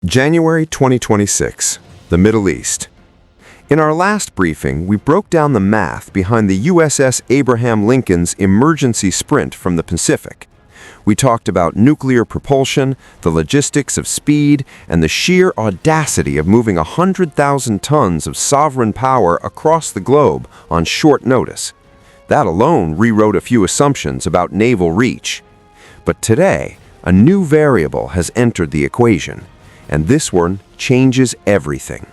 January 2026, the Middle East. In our last briefing, we broke down the math behind the USS Abraham Lincoln's emergency sprint from the Pacific. We talked about nuclear propulsion, the logistics of speed, and the sheer audacity of moving 100,000 tons of sovereign power across the globe on short notice. That alone rewrote a few assumptions about naval reach. But today, a new variable has entered the equation, and this one changes everything.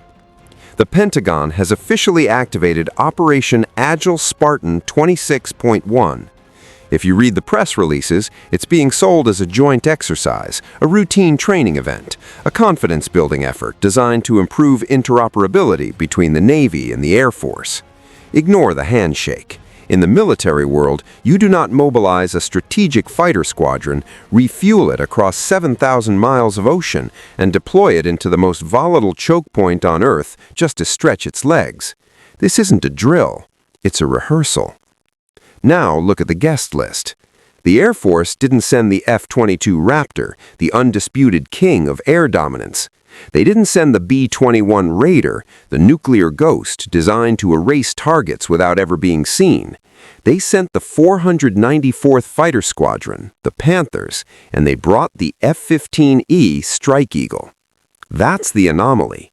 The Pentagon has officially activated Operation Agile Spartan 26.1. If you read the press releases, it's being sold as a joint exercise, a routine training event, a confidence-building effort designed to improve interoperability between the Navy and the Air Force. Ignore the handshake. In the military world, you do not mobilize a strategic fighter squadron, refuel it across 7,000 miles of ocean, and deploy it into the most volatile choke point on Earth just to stretch its legs. This isn't a drill, it's a rehearsal. Now look at the guest list. The Air Force didn't send the F-22 Raptor, the undisputed king of air dominance. They didn't send the B-21 Raider, the nuclear ghost designed to erase targets without ever being seen. They sent the 494th Fighter Squadron, the Panthers, and they brought the F-15E Strike Eagle. That's the anomaly.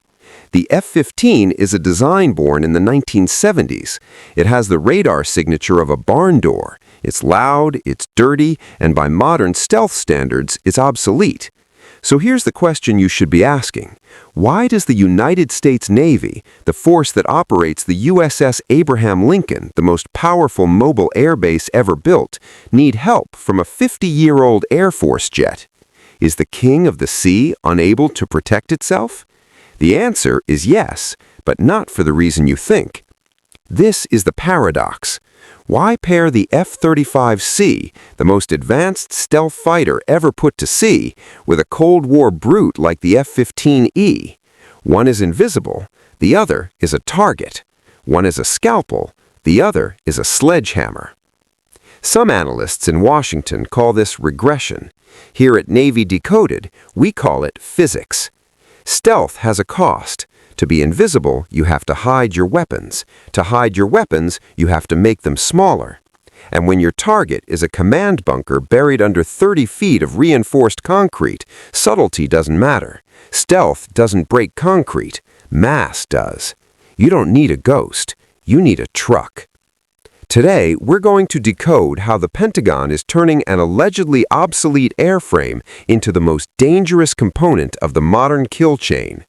The F-15 is a design born in the 1970s. It has the radar signature of a barn door. It's loud, it's dirty, and by modern stealth standards, it's obsolete. So here's the question you should be asking. Why does the United States Navy, the force that operates the USS Abraham Lincoln, the most powerful mobile air base ever built, need help from a 50-year-old Air Force jet? Is the king of the sea unable to protect itself? The answer is yes, but not for the reason you think. This is the paradox. Why pair the F-35C, the most advanced stealth fighter ever put to sea, with a Cold War brute like the F-15E? One is invisible, the other is a target. One is a scalpel, the other is a sledgehammer. Some analysts in Washington call this regression. Here at Navy Decoded, we call it physics. Stealth has a cost. To be invisible, you have to hide your weapons. To hide your weapons, you have to make them smaller. And when your target is a command bunker buried under 30 feet of reinforced concrete, subtlety doesn't matter. Stealth doesn't break concrete. Mass does. You don't need a ghost. You need a truck. Today, we're going to decode how the Pentagon is turning an allegedly obsolete airframe into the most dangerous component of the modern kill chain.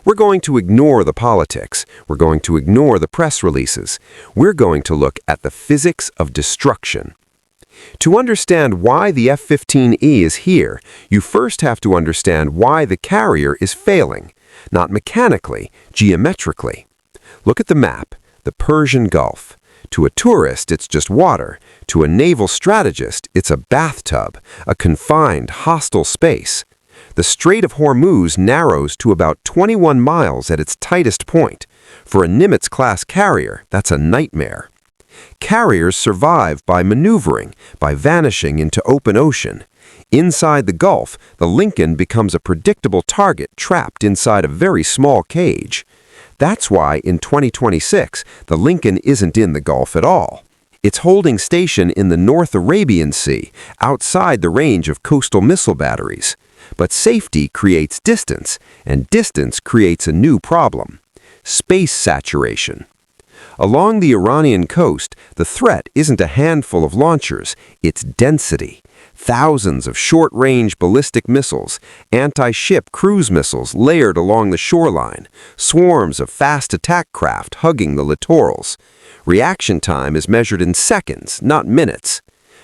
We're going to ignore the politics. We're going to ignore the press releases. We're going to look at the physics of destruction. To understand why the F-15E is here, you first have to understand why the carrier is failing. Not mechanically, geometrically. Look at the map, the Persian Gulf. To a tourist, it's just water. To a naval strategist, it's a bathtub, a confined, hostile space. The Strait of Hormu narrows to about 21 miles at its tightest point. For a Nimitz-class carrier, that's a nightmare. Carriers survive by maneuvering, by vanishing into open ocean. Inside the Gulf, the Lincoln becomes a predictable target trapped inside a very small cage. That's why in 2026, the Lincoln isn't in the Gulf at all. It's holding station in the North Arabian Sea, outside the range of coastal missile batteries. But safety creates distance, and distance creates a new problem: space saturation. Along the Iranian coast, the threat isn't a handful of launchers, it's density. Thousands of short-range ballistic missiles, anti-ship cruise missiles layered along the shoreline, swarms of fast attack craft hugging the littorals. Reaction time is measured in seconds, not minutes.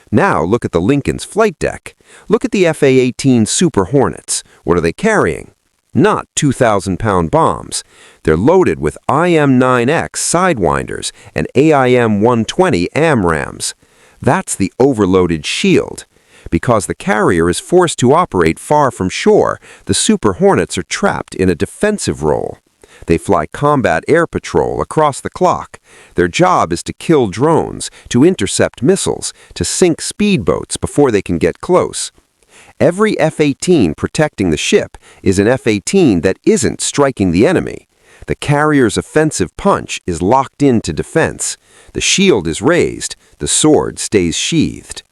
Now look at the Lincoln's flight deck. Look at the F/A-18 Super Hornets. What are they carrying? Not 2,000-pound bombs. They're loaded with IM-9X Sidewinders and AIM-120 AMRAAMs. That's the overloaded shield. Because the carrier is forced to operate far from shore, the Super Hornets are trapped in a defensive role. They fly combat air patrol across the clock. Their job is to kill drones, to intercept missiles, to sink speedboats before they can get close. Every F-18 protecting the ship is an F-18 that isn't striking the enemy. The carrier's offensive punch is locked into defense. The shield is raised. The sword stays sheathed.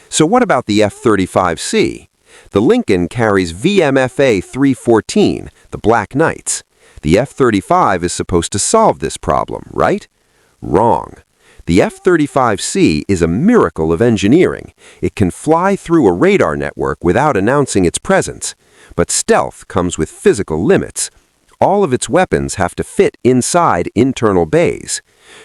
So what about the F-35C? The Lincoln carries VMFA 314, the Black Knights. The F-35 is supposed to solve this problem, right? Wrong. The F-35C is a miracle of engineering. It can fly through a radar network without announcing its presence. But stealth comes with physical limits. All of its weapons have to fit inside internal bays.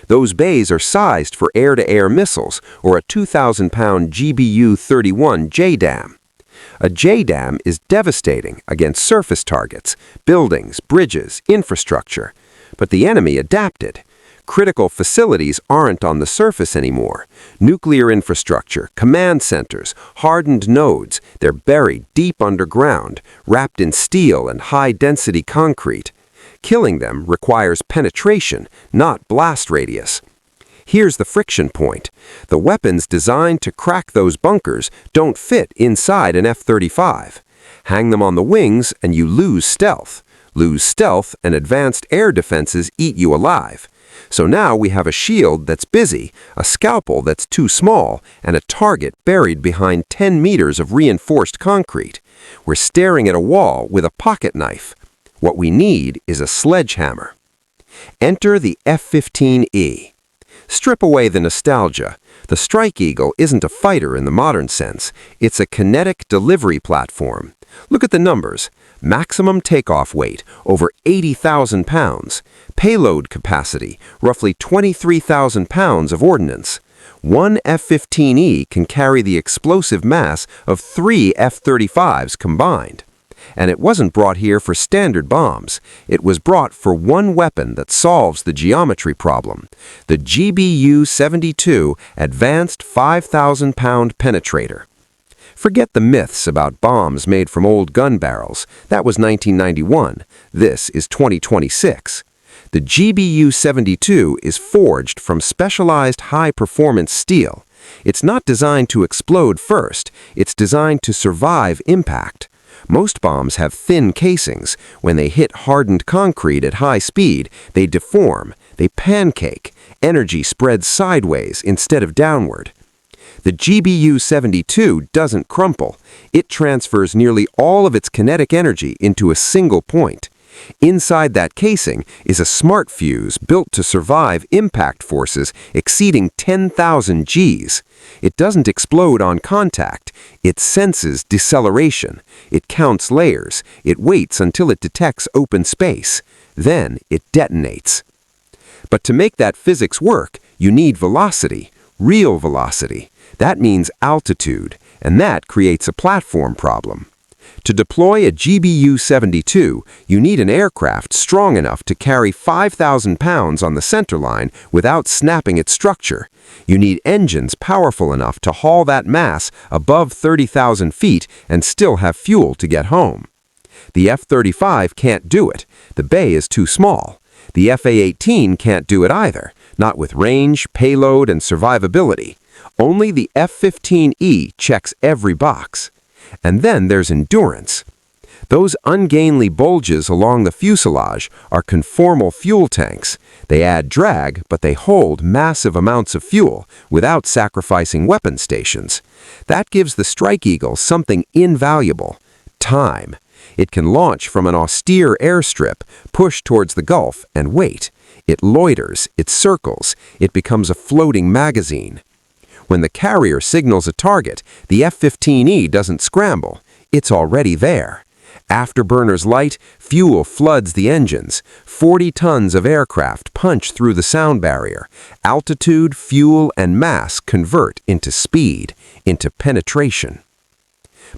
Those bays are sized for air-to-air missiles or a 2,000-pound GBU-31 JDAM. A JDAM is devastating against surface targets, buildings, bridges, infrastructure. But the enemy adapted. Critical facilities aren't on the surface anymore. Nuclear infrastructure, command centers, hardened nodes, they're buried deep underground, wrapped in steel and high-density concrete. Killing them requires penetration, not blast radius. Here's the friction point. The weapons designed to crack those bunkers don't fit inside an F-35. Hang them on the wings and you lose stealth. Lose stealth and advanced air defenses eat you alive. So now we have a shield that's busy, a scalpel that's too small, and a target buried behind 10 meters of reinforced concrete. We're staring at a wall with a pocket knife. What we need is a sledgehammer. Enter the F-15E. Strip away the nostalgia. The Strike Eagle isn't a fighter in the modern sense. It's a kinetic delivery platform. Look at the numbers. Maximum takeoff weight, over 80,000 pounds. Payload capacity, roughly 23,000 pounds of ordnance. One F-15E can carry the explosive mass of 3 F-35s combined. And it wasn't brought here for standard bombs. It was brought for one weapon that solves the geometry problem. The GBU-72 Advanced 5,000-pound Penetrator. Forget the myths about bombs made from old gun barrels. That was 1991. This is 2026. The GBU-72 is forged from specialized high-performance steel. It's not designed to explode first. It's designed to survive impact. Most bombs have thin casings. When they hit hardened concrete at high speed, they deform, they pancake. Energy spreads sideways instead of downward. The GBU-72 doesn't crumple. It transfers nearly all of its kinetic energy into a single point. Inside that casing is a smart fuse built to survive impact forces exceeding 10,000 Gs. It doesn't explode on contact. It senses deceleration. It counts layers. It waits until it detects open space. Then it detonates. But to make that physics work, you need velocity, real velocity. That means altitude, and that creates a platform problem. To deploy a GBU-72, you need an aircraft strong enough to carry 5,000 pounds on the centerline without snapping its structure. You need engines powerful enough to haul that mass above 30,000 feet and still have fuel to get home. The F-35 can't do it. The bay is too small. The F-A-18 can't do it either, not with range, payload, and survivability. Only the F-15E checks every box. And then there's endurance. Those ungainly bulges along the fuselage are conformal fuel tanks. They add drag, but they hold massive amounts of fuel without sacrificing weapon stations. That gives the Strike Eagle something invaluable: time. It can launch from an austere airstrip, push towards the Gulf, and wait. It loiters, it circles, it becomes a floating magazine. When the carrier signals a target, the F-15E doesn't scramble. It's already there. Afterburners light, fuel floods the engines. 40 tons of aircraft punch through the sound barrier. Altitude, fuel, and mass convert into speed, into penetration.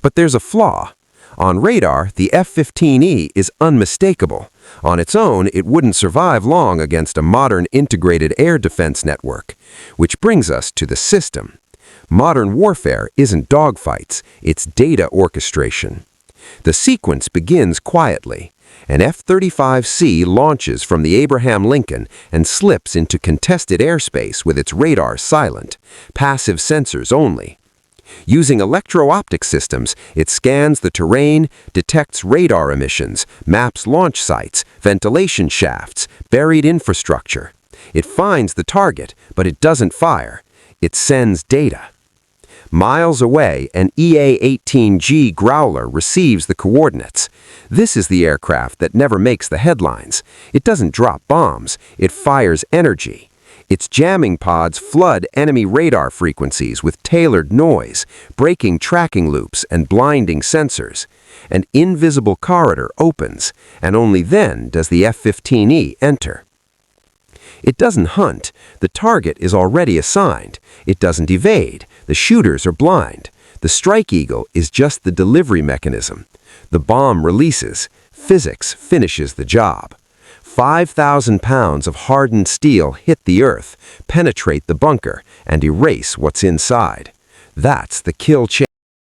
But there's a flaw. On radar, the F-15E is unmistakable. On its own, it wouldn't survive long against a modern integrated air defense network. Which brings us to the system. Modern warfare isn't dogfights, it's data orchestration. The sequence begins quietly. An F-35C launches from the Abraham Lincoln and slips into contested airspace with its radar silent, passive sensors only. Using electro-optic systems, it scans the terrain, detects radar emissions, maps launch sites, ventilation shafts, buried infrastructure. It finds the target, but it doesn't fire. It sends data. Miles away, an EA-18G Growler receives the coordinates. This is the aircraft that never makes the headlines. It doesn't drop bombs, it fires energy. Its jamming pods flood enemy radar frequencies with tailored noise, breaking tracking loops and blinding sensors. An invisible corridor opens, and only then does the F-15E enter. It doesn't hunt. The target is already assigned. It doesn't evade. The shooters are blind. The Strike Eagle is just the delivery mechanism. The bomb releases. Physics finishes the job. 5,000 pounds of hardened steel hit the earth, penetrate the bunker, and erase what's inside. That's the kill chain.